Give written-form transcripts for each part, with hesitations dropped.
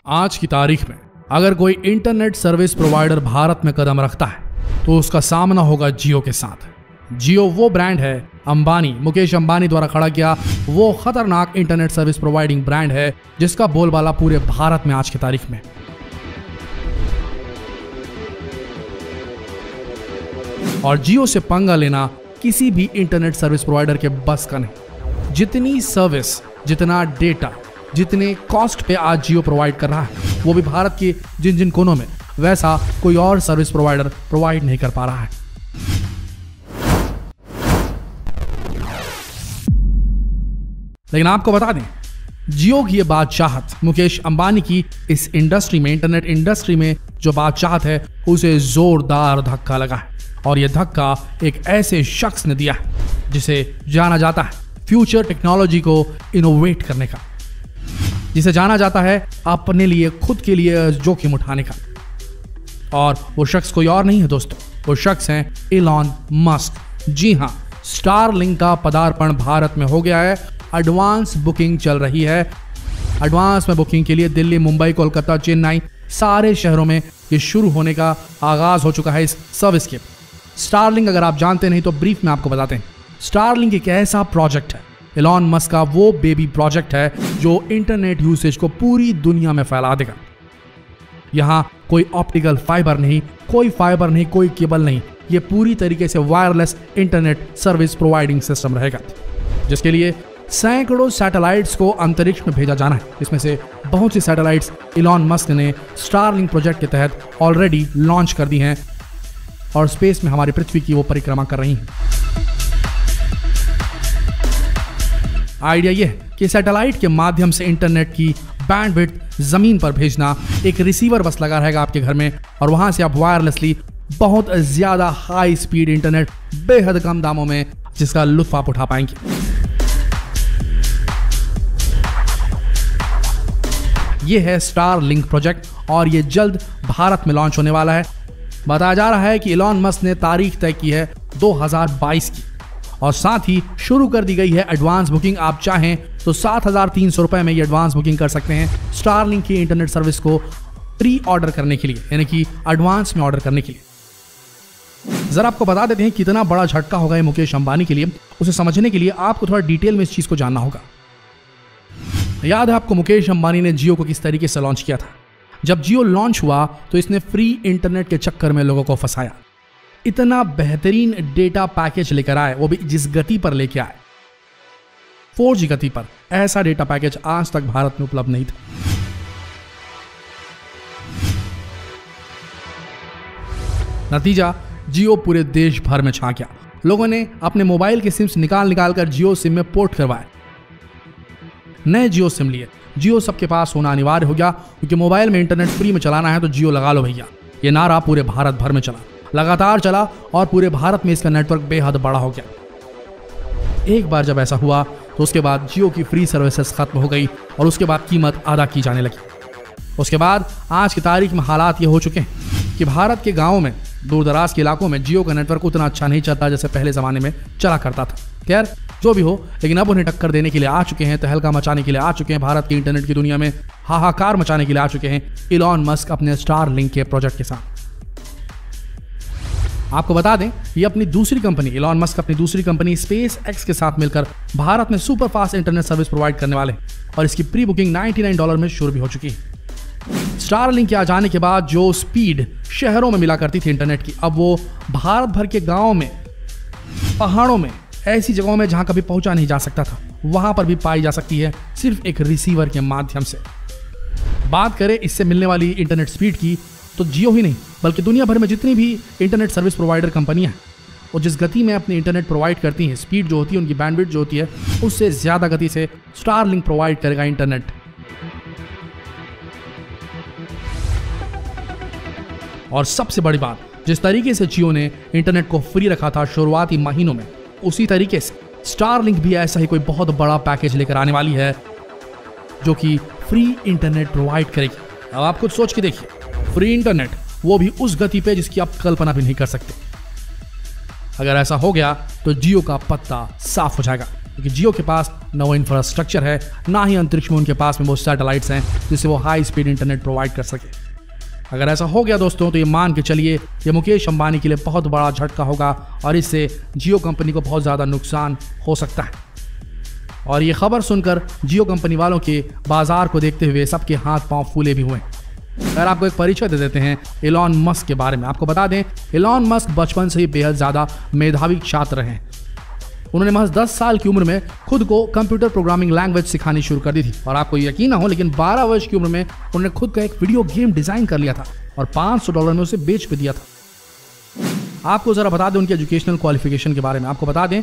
आज की तारीख में अगर कोई इंटरनेट सर्विस प्रोवाइडर भारत में कदम रखता है तो उसका सामना होगा जियो के साथ। जियो वो ब्रांड है, मुकेश अंबानी द्वारा खड़ा किया वो खतरनाक इंटरनेट सर्विस प्रोवाइडिंग ब्रांड है जिसका बोलबाला पूरे भारत में आज की तारीख में। और जियो से पंगा लेना किसी भी इंटरनेट सर्विस प्रोवाइडर के बस का नहीं। जितनी सर्विस, जितना डेटा, जितने कॉस्ट पे आज जियो प्रोवाइड कर रहा है वो भी भारत के जिन जिन कोनों में वैसा कोई और सर्विस प्रोवाइडर प्रोवाइड नहीं कर पा रहा है। लेकिन आपको बता दें, जियो की ये बादशाहत, मुकेश अंबानी की इस इंडस्ट्री में, इंटरनेट इंडस्ट्री में जो बादशाहत है उसे जोरदार धक्का लगा है। और यह धक्का एक ऐसे शख्स ने दिया है जिसे जाना जाता है फ्यूचर टेक्नोलॉजी को इनोवेट करने का, जिसे जाना जाता है अपने लिए, खुद के लिए जोखिम उठाने का। और वो शख्स कोई और नहीं है दोस्तों, वो शख्स हैं इलॉन मस्क। जी हाँ, स्टारलिंक का पदार्पण भारत में हो गया है। एडवांस बुकिंग चल रही है। एडवांस में बुकिंग के लिए दिल्ली, मुंबई, कोलकाता, चेन्नई सारे शहरों में ये शुरू होने का आगाज हो चुका है इस सर्विस के। स्टारलिंक अगर आप जानते नहीं तो ब्रीफ में आपको बताते हैं। स्टारलिंक एक ऐसा प्रोजेक्ट है, इलॉन मस्क का वो बेबी प्रोजेक्ट है जो इंटरनेट यूसेज को पूरी दुनिया में फैला देगा। यहां कोई ऑप्टिकल फाइबर नहीं, कोई फाइबर नहीं, कोई केबल नहीं, ये पूरी तरीके से wireless internet service providing system रहेगा, जिसके लिए सैकड़ों सैटेलाइट्स को अंतरिक्ष में भेजा जाना है। इसमें से बहुत सी सैटेलाइट्स इलॉन मस्क ने स्टारलिंक प्रोजेक्ट के तहत ऑलरेडी लॉन्च कर दी हैं और स्पेस में हमारी पृथ्वी की वो परिक्रमा कर रही हैं। आइडिया यह है कि सैटेलाइट के माध्यम से इंटरनेट की बैंडविड्थ जमीन पर भेजना, एक रिसीवर बस लगा रहेगा आपके घर में और वहां से आप वायरलेसली बहुत ज्यादा हाई स्पीड इंटरनेट बेहद कम दामों में जिसका लुत्फ आप उठा पाएंगे। यह है स्टारलिंक प्रोजेक्ट और यह जल्द भारत में लॉन्च होने वाला है। बताया जा रहा है कि इलॉन मस्क ने तारीख तय की है 2022 की और साथ ही शुरू कर दी गई है एडवांस बुकिंग। आप चाहें तो 7,300 रुपए में ये एडवांस बुकिंग कर सकते हैं स्टारलिंक की इंटरनेट सर्विस को प्री ऑर्डर करने के लिए, यानी कि एडवांस में ऑर्डर करने के लिए। जरा आपको बता देते हैं कितना बड़ा झटका होगा ये मुकेश अंबानी के लिए। उसे समझने के लिए आपको थोड़ा डिटेल में इस चीज को जानना होगा। याद है आपको मुकेश अंबानी ने जियो को किस तरीके से लॉन्च किया था? जब जियो लॉन्च हुआ तो इसने फ्री इंटरनेट के चक्कर में लोगों को फंसाया। इतना बेहतरीन डेटा पैकेज लेकर आए, वो भी जिस गति पर लेके आए, 4G गति पर। ऐसा डेटा पैकेज आज तक भारत में उपलब्ध नहीं था। नतीजा, जियो पूरे देश भर में छा गया। लोगों ने अपने मोबाइल के सिम्स निकाल कर जियो सिम में पोर्ट करवाए, नए जियो सिम लिए। जियो सबके पास होना अनिवार्य हो गया क्योंकि मोबाइल में इंटरनेट फ्री में चलाना है तो जियो लगा लो भैया। ये नारा पूरे भारत भर में चला, लगातार चला और पूरे भारत में इसका नेटवर्क बेहद बड़ा हो गया। एक बार जब ऐसा हुआ तो उसके बाद जियो की फ्री सर्विसेज खत्म हो गई और उसके बाद कीमत अदा की जाने लगी। उसके बाद आज की तारीख में हालात ये हो चुके हैं कि भारत के गाँवों में, दूर दराज के इलाकों में जियो का नेटवर्क उतना अच्छा नहीं चलता जैसे पहले ज़माने में चला करता था। खैर जो भी हो, लेकिन अब उन्हें टक्कर देने के लिए आ चुके हैं, तहलका मचाने के लिए आ चुके हैं, भारत की इंटरनेट की दुनिया में हाहाकार मचाने के लिए आ चुके हैं इलॉन मस्क अपने स्टारलिंक के प्रोजेक्ट के साथ। आपको बता दें, ये अपनी दूसरी कंपनी, इलॉन मस्क अपनी दूसरी कंपनी स्पेस एक्स के साथ मिलकर भारत में super fast internet service provide करने वाले हैं और इसकी प्री बुकिंग $99 में शुरू भी हो चुकी है। स्टारलिंक के आ जाने के बाद जो स्पीड शहरों में मिला करती थी इंटरनेट की, अब वो भारत भर के गाँव में, पहाड़ों में, ऐसी जगहों में जहां कभी पहुंचा नहीं जा सकता था, वहां पर भी पाई जा सकती है सिर्फ एक रिसीवर के माध्यम से। बात करें इससे मिलने वाली इंटरनेट स्पीड की तो जियो ही नहीं बल्कि दुनिया भर में जितनी भी इंटरनेट सर्विस प्रोवाइडर कंपनियां हैं वो जिस गति में अपनी इंटरनेट प्रोवाइड करती हैं, स्पीड जो होती है, उनकी बैंडविड्थ जो होती है, उससे ज्यादा गति से स्टारलिंक प्रोवाइड करेगा इंटरनेट। और सबसे बड़ी बात, जिस तरीके से जियो ने इंटरनेट को फ्री रखा था शुरुआती महीनों में, उसी तरीके से स्टारलिंक भी ऐसा ही कोई बहुत बड़ा पैकेज लेकर आने वाली है जो कि फ्री इंटरनेट प्रोवाइड करेगी। अब आप कुछ सोच के देखिए, फ्री इंटरनेट, वो भी उस गति पे जिसकी आप कल्पना भी नहीं कर सकते। अगर ऐसा हो गया तो जियो का पत्ता साफ हो जाएगा। क्योंकि जियो के पास न वो इंफ्रास्ट्रक्चर है, ना ही अंतरिक्ष में उनके पास में वो सैटेलाइट्स हैं जिससे वो हाई स्पीड इंटरनेट प्रोवाइड कर सके। अगर ऐसा हो गया दोस्तों तो ये मान के चलिए ये मुकेश अंबानी के लिए बहुत बड़ा झटका होगा और इससे जियो कंपनी को बहुत ज़्यादा नुकसान हो सकता है। और ये खबर सुनकर जियो कंपनी वालों के बाजार को देखते हुए सबके हाथ पांव फूले भी हुए। अगर आपको एक परिचय दे देते हैं एलॉन मस्क के बारे में। आपको बता दें एलॉन मस्क बचपन से ही बेहद ज़्यादा मेधावी छात्र हैं। उन्होंने महज 10 साल की उम्र में खुद को कंप्यूटर प्रोग्रामिंग लैंग्वेज सिखानी शुरू कर दी थी। और आपको यकीन ना हो लेकिन 12 वर्ष की उम्र में उन्होंने खुद का एक वीडियो गेम डिजाइन कर लिया था और $500 में उसे बेच भी दिया था। आपको जरा बता दें उनके एजुकेशनल क्वालिफिकेशन के बारे में। आपको बता दें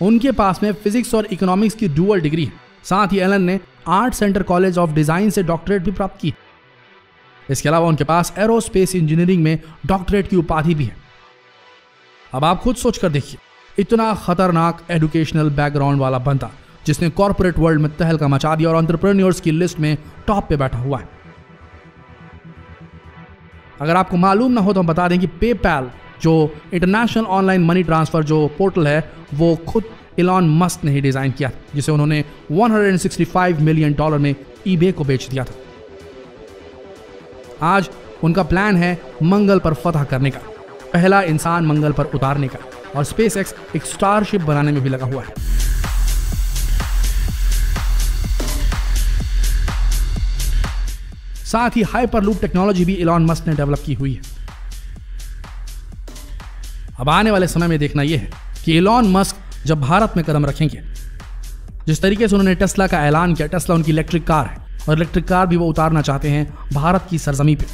उनके पास में फिजिक्स और इकोनॉमिक्स की डुअल डिग्री है। साथ ही एलन ने art centre college of design से डॉक्टरेट भी प्राप्त की। इसके अलावा उनके पास एरोस्पेस इंजीनियरिंग में डॉक्टरेट की उपाधि भी है। अब आप खुद सोच कर देखिए, इतना खतरनाक एजुकेशनल बैकग्राउंड वाला बंदा जिसने कॉर्पोरेट वर्ल्ड में तहलका मचा दिया और एंटरप्रेन्योर्स की लिस्ट में टॉप पे बैठा हुआ है। अगर आपको मालूम ना हो तो हम बता दें कि पेपैल जो इंटरनेशनल ऑनलाइन मनी ट्रांसफर जो पोर्टल है वो खुद एलॉन मस्क ने ही डिजाइन किया, जिसे उन्होंने $165 मिलियन में ईबे को बेच दिया था। आज उनका प्लान है मंगल पर फतह करने का, पहला इंसान मंगल पर उतारने का, और स्पेसएक्स एक स्टारशिप बनाने में भी लगा हुआ है। साथ ही हाइपरलूप टेक्नोलॉजी भी एलॉन मस्क ने डेवलप की हुई है। अब आने वाले समय में देखना यह है कि एलॉन मस्क जब भारत में कदम रखेंगे, जिस तरीके से उन्होंने टेस्ला का ऐलान किया, टेस्ला उनकी इलेक्ट्रिक कार है और इलेक्ट्रिक कार भी वो उतारना चाहते हैं भारत की सरजमी पे।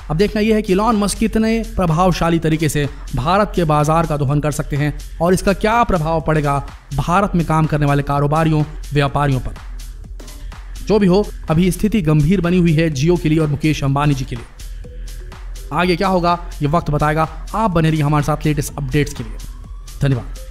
अब देखना यह है कि एलॉन मस्क कितने प्रभावशाली तरीके से भारत के बाजार का दोहन कर सकते हैं और इसका क्या प्रभाव पड़ेगा भारत में काम करने वाले कारोबारियों, व्यापारियों पर। जो भी हो, अभी स्थिति गंभीर बनी हुई है जियो के लिए और मुकेश अंबानी जी के लिए। आगे क्या होगा ये वक्त बताएगा। आप बने रहिए हमारे साथ लेटेस्ट अपडेट्स के लिए। धन्यवाद।